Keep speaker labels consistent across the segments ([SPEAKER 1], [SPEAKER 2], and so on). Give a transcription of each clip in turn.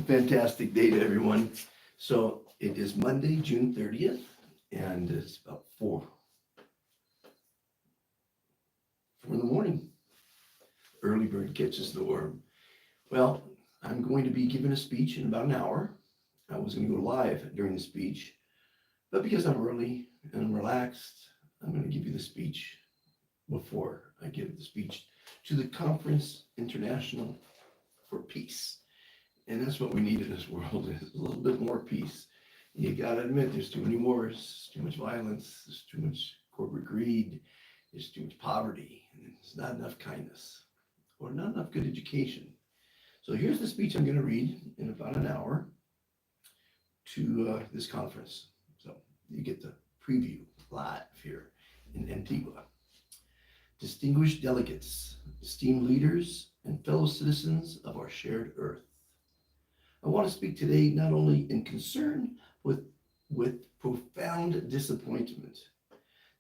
[SPEAKER 1] Fantastic day to everyone. So it is Monday, June 30th, and it's about 4 in the morning. Early bird catches the worm. Well, I'm going to be giving a speech in about an hour. I was going to go live during the speech, but because I'm early and I'm relaxed, I'm going to give you the speech before I give the speech to the Conference International for Peace. And that's what we need in this world, is a little bit more peace. You got to admit, there's too many wars, too much violence, there's too much corporate greed, there's too much poverty, and there's not enough kindness, or not enough good education. So here's the speech I'm going to read in about an hour to this conference. So you get the preview live here in Antigua. Distinguished delegates, esteemed leaders, and fellow citizens of our shared earth. I want to speak today not only in concern with profound disappointment.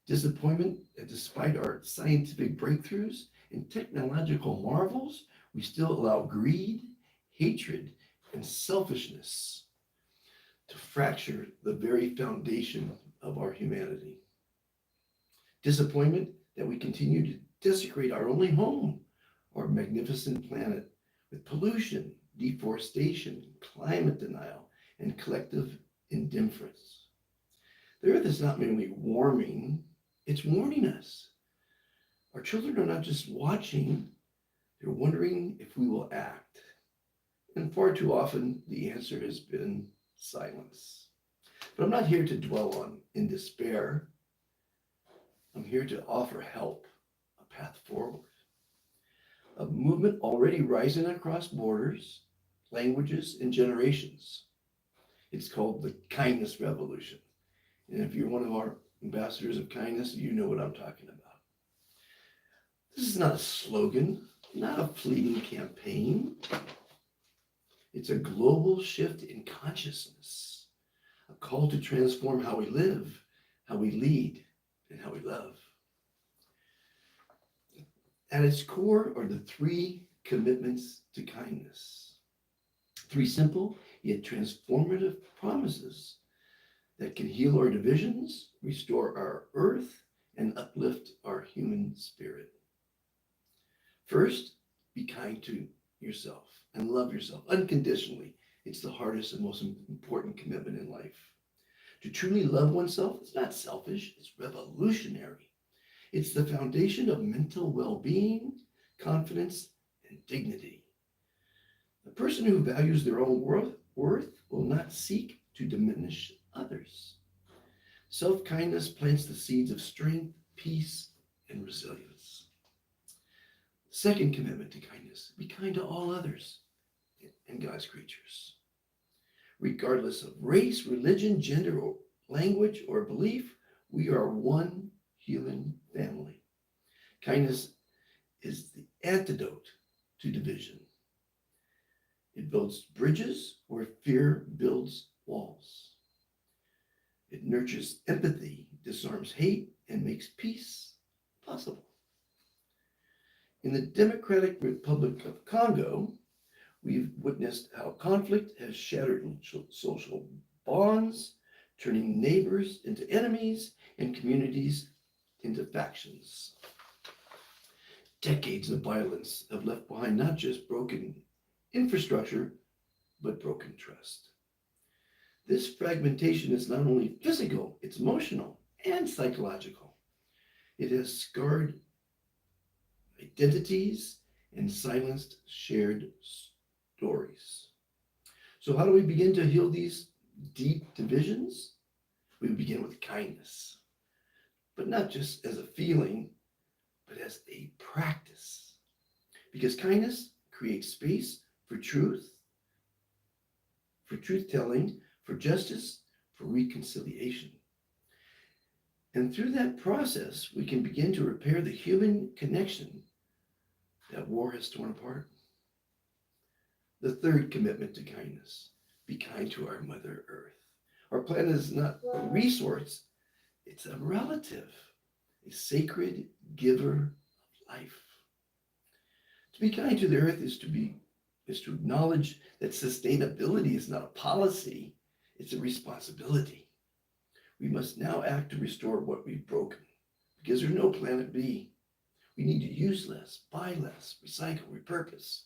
[SPEAKER 1] Disappointment that despite our scientific breakthroughs and technological marvels, we still allow greed, hatred, and selfishness to fracture the very foundation of our humanity. Disappointment that we continue to desecrate our only home, our magnificent planet, with pollution, deforestation, climate denial, and collective indifference. The earth is not merely warming, it's warning us. Our children are not just watching, they're wondering if we will act. And far too often, the answer has been silence. But I'm not here to dwell on in despair. I'm here to offer help, a path forward. A movement already rising across borders, languages, and generations. It's called the Kindness Revolution. And if you're one of our ambassadors of kindness, you know what I'm talking about. This is not a slogan, not a fleeting campaign. It's a global shift in consciousness, a call to transform how we live, how we lead, and how we love. At its core are the three commitments to kindness. Three simple yet transformative promises that can heal our divisions, restore our earth, and uplift our human spirit. First, be kind to yourself and love yourself unconditionally. It's the hardest and most important commitment in life. To truly love oneself is not selfish, it's revolutionary. It's the foundation of mental well-being, confidence, and dignity. A person who values their own worth will not seek to diminish others. Self-kindness plants the seeds of strength, peace, and resilience. Second commitment to kindness, be kind to all others and God's creatures. Regardless of race, religion, gender, or language, or belief, we are one human family. Kindness is the antidote to division. It builds bridges where fear builds walls. It nurtures empathy, disarms hate, and makes peace possible. In the Democratic Republic of Congo, we've witnessed how conflict has shattered social bonds, turning neighbors into enemies and communities into factions. Decades of violence have left behind not just broken infrastructure, but broken trust. This fragmentation is not only physical, it's emotional and psychological. It has scarred identities and silenced shared stories. So how do we begin to heal these deep divisions? We begin with kindness, but not just as a feeling, but as a practice. Because kindness creates space for truth-telling, for justice, for reconciliation. And through that process, we can begin to repair the human connection that war has torn apart. The third commitment to kindness, be kind to our Mother Earth. Our planet is not a resource, it's a relative, a sacred giver of life. To be kind to the earth is to be is to acknowledge that sustainability is not a policy, it's a responsibility. We must now act to restore what we've broken, because there's no planet B. We need to use less, buy less, recycle, repurpose.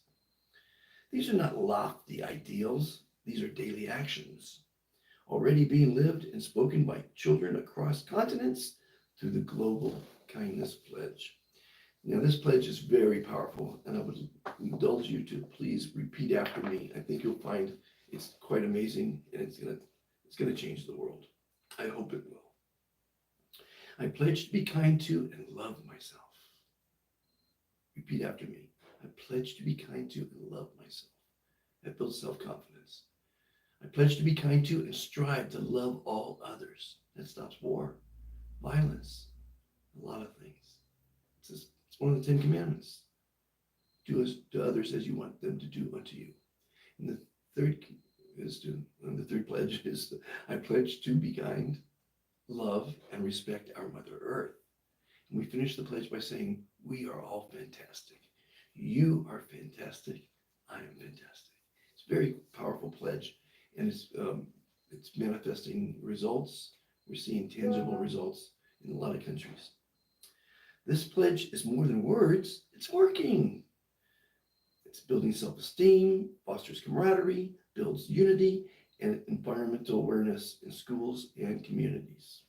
[SPEAKER 1] These are not lofty ideals, these are daily actions, already being lived and spoken by children across continents through the Global Kindness Pledge. Now, this pledge is very powerful, and I would indulge you to please repeat after me. I think you'll find it's quite amazing, and it's gonna change the world. I hope it will. I pledge to be kind to and love myself. Repeat after me. I pledge to be kind to and love myself. That builds self-confidence. I pledge to be kind to and strive to love all others. That stops war, violence, a lot of things. It's one of the 10 Commandments. Do to others as you want them to do unto you. And the third pledge is I pledge to be kind, love, and respect our Mother Earth. And we finish the pledge by saying, we are all fantastic. You are fantastic. I am fantastic. It's a very powerful pledge, and it's manifesting results. We're seeing tangible results in a lot of countries. This pledge is more than words, it's working. It's building self-esteem, fosters camaraderie, builds unity, and environmental awareness in schools and communities.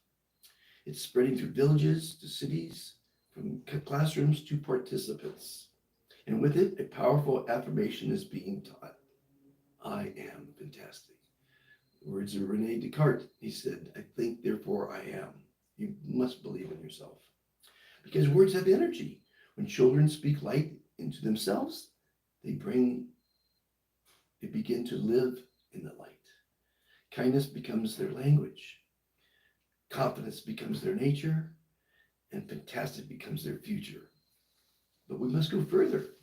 [SPEAKER 1] It's spreading through villages to cities, from classrooms to participants. And with it, a powerful affirmation is being taught. I am fantastic. The words of Rene Descartes. He said, I think, therefore I am. You must believe in yourself. Because words have energy. When children speak light into themselves, they begin to live in the light. Kindness becomes their language. Confidence becomes their nature, and fantastic becomes their future. But we must go further.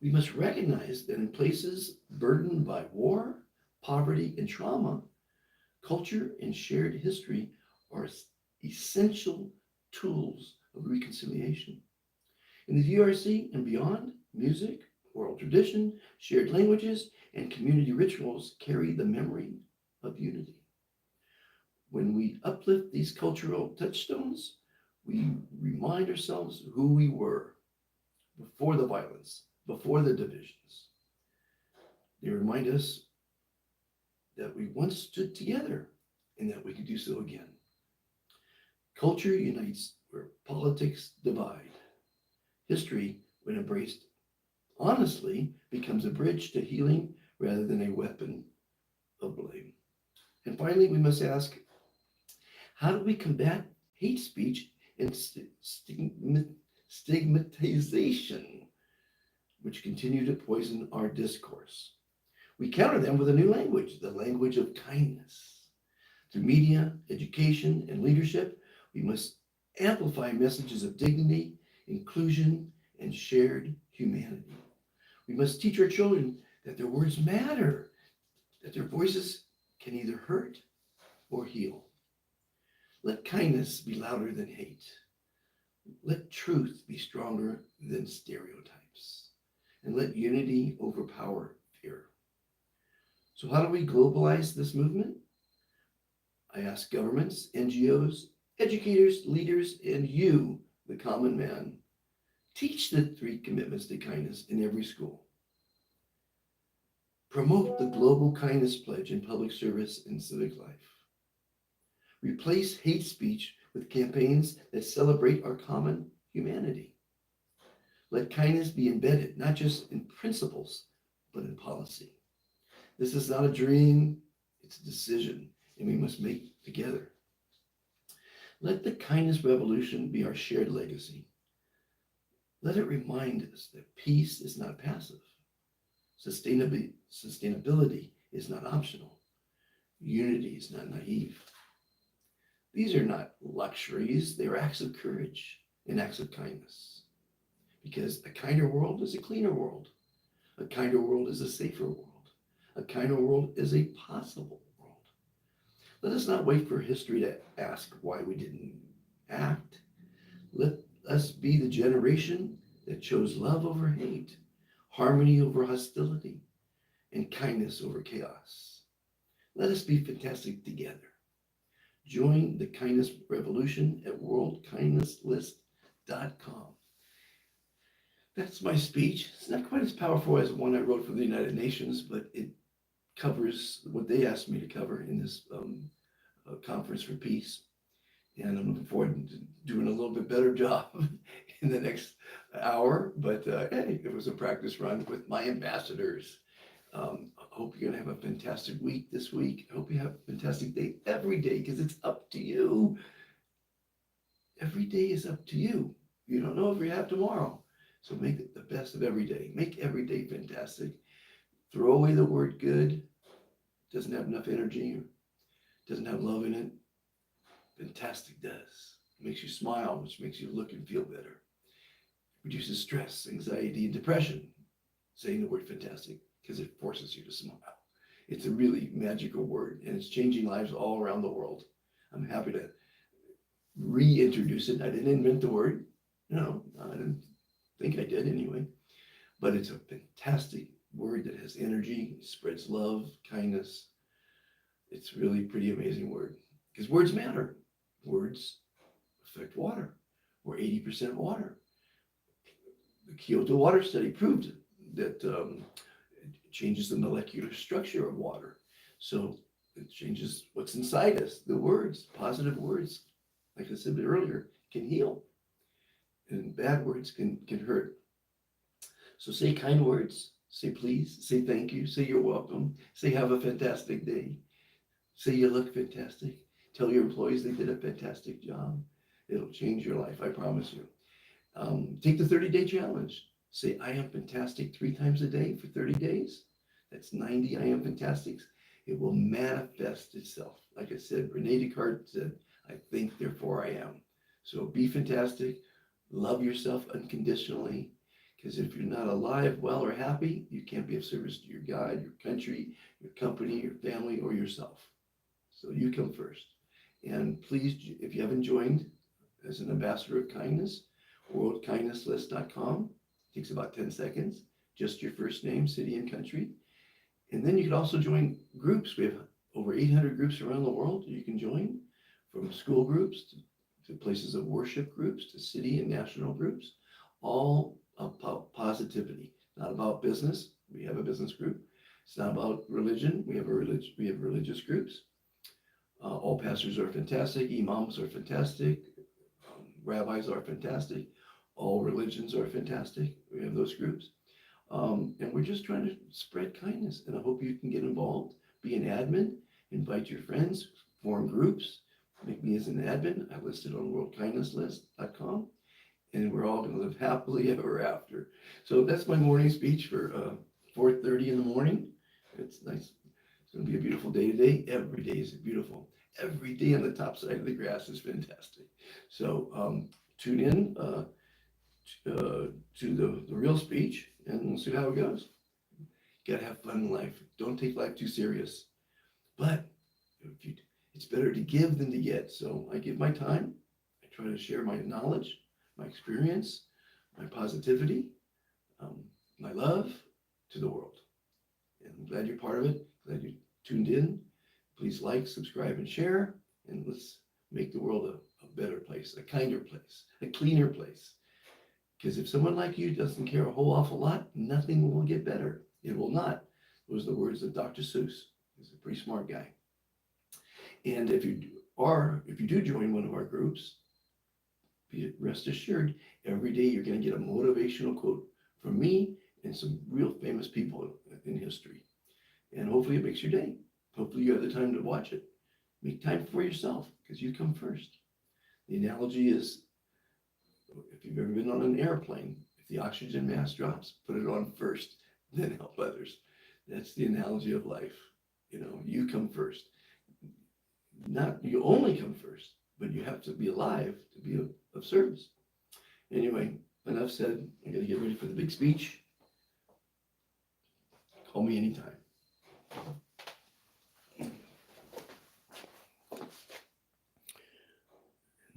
[SPEAKER 1] We must recognize that in places burdened by war, poverty, and trauma, culture and shared history are essential tools of reconciliation. In the DRC and beyond, music, oral tradition, shared languages, and community rituals carry the memory of unity. When we uplift these cultural touchstones, we remind ourselves who we were before the violence, before the divisions. They remind us that we once stood together and that we could do so again. Culture unites where politics divide. History, when embraced honestly, becomes a bridge to healing rather than a weapon of blame. And finally, we must ask, how do we combat hate speech and stigmatization, which continue to poison our discourse? We counter them with a new language, the language of kindness. Through media, education, and leadership, we must amplify messages of dignity, inclusion, and shared humanity. We must teach our children that their words matter, that their voices can either hurt or heal. Let kindness be louder than hate. Let truth be stronger than stereotypes. And let unity overpower fear. So how do we globalize this movement? I ask governments, NGOs, educators, leaders, and you, the common man, teach the 3 commitments to kindness in every school. Promote the Global Kindness Pledge in public service and civic life. Replace hate speech with campaigns that celebrate our common humanity. Let kindness be embedded, not just in principles, but in policy. This is not a dream, it's a decision, and we must make together. Let the kindness revolution be our shared legacy. Let it remind us that peace is not passive. Sustainability is not optional. Unity is not naive. These are not luxuries, they are acts of courage and acts of kindness. Because a kinder world is a cleaner world. A kinder world is a safer world. A kinder world is a possible world. Let us not wait for history to ask why we didn't act. Let us be the generation that chose love over hate, harmony over hostility, and kindness over chaos. Let us be fantastic together. Join the kindness revolution at worldkindnesslist.com. That's my speech. It's not quite as powerful as one I wrote for the United Nations, but it covers what they asked me to cover in this conference for peace. And I'm looking forward to doing a little bit better job in the next hour. But hey, it was a practice run with my ambassadors. I hope you're going to have a fantastic week this week. I hope you have a fantastic day every day, because it's up to you. Every day is up to you. You don't know if you have tomorrow. So make it the best of every day. Make every day fantastic. Throw away the word good. Doesn't have enough energy. Doesn't have love in it. Fantastic does. It makes you smile, which makes you look and feel better. Reduces stress, anxiety, and depression. Saying the word fantastic, because it forces you to smile. It's a really magical word, and it's changing lives all around the world. I'm happy to reintroduce it. I didn't invent the word. No, I didn't think I did anyway. But it's a fantastic word that has energy, spreads love, kindness. It's really a pretty amazing word, because words matter. Words affect water. We're 80% water. The Kyoto Water Study proved that it changes the molecular structure of water. So it changes what's inside us. The words, positive words, like I said earlier, can heal. And bad words can hurt. So say kind words, say please, say thank you, say you're welcome, say have a fantastic day, say you look fantastic, tell your employees they did a fantastic job. It'll change your life, I promise you. Take the 30-day challenge. Say I am fantastic 3 times a day for 30 days. That's 90 I am fantastics. It will manifest itself. Like I said, Rene Descartes said, I think, therefore I am. So be fantastic. Love yourself unconditionally. Because if you're not alive, well, or happy, you can't be of service to your God, your country, your company, your family, or yourself. So you come first. And please, if you haven't joined as an ambassador of kindness, worldkindnesslist.com. Takes about 10 seconds. Just your first name, city, and country. And then you can also join groups. We have over 800 groups around the world you can join, from school groups to places of worship groups to city and national groups, all about positivity, not about business. We have a business group. It's not about religion. We have religious groups. All pastors are fantastic. Imams are fantastic. Rabbis are fantastic. All religions are fantastic. We have those groups. And we're just trying to spread kindness. And I hope you can get involved, be an admin, invite your friends, form groups, make me as an admin. I listed on worldkindnesslist.com. And we're all going to live happily ever after. So that's my morning speech for 4:30 in the morning. It's nice. It's going to be a beautiful day today. Every day is beautiful. Every day on the top side of the grass is fantastic. So tune in to the real speech, and we'll see how it goes. You gotta have fun in life. Don't take life too serious. But it's better to give than to get. So I give my time. I try to share my knowledge, my experience, my positivity, my love to the world. And I'm glad you're part of it. Glad you tuned in. Please like, subscribe, and share. And let's make the world a better place, a kinder place, a cleaner place. Because if someone like you doesn't care a whole awful lot, nothing will get better. It will not. Those are the words of Dr. Seuss. He's a pretty smart guy. And if you do join one of our groups, rest assured, every day you're going to get a motivational quote from me and some real famous people in history. And hopefully it makes your day. Hopefully you have the time to watch it. Make time for yourself, because you come first. The analogy is, if you've ever been on an airplane, if the oxygen mask drops, put it on first, then help others. That's the analogy of life. You come first. Not you only come first, but you have to be alive to be of service. Anyway, enough said. I got to get ready for the big speech. Call me anytime.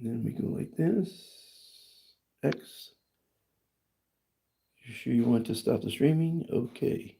[SPEAKER 1] And then we go like this. X. sure you want to stop the streaming. Okay.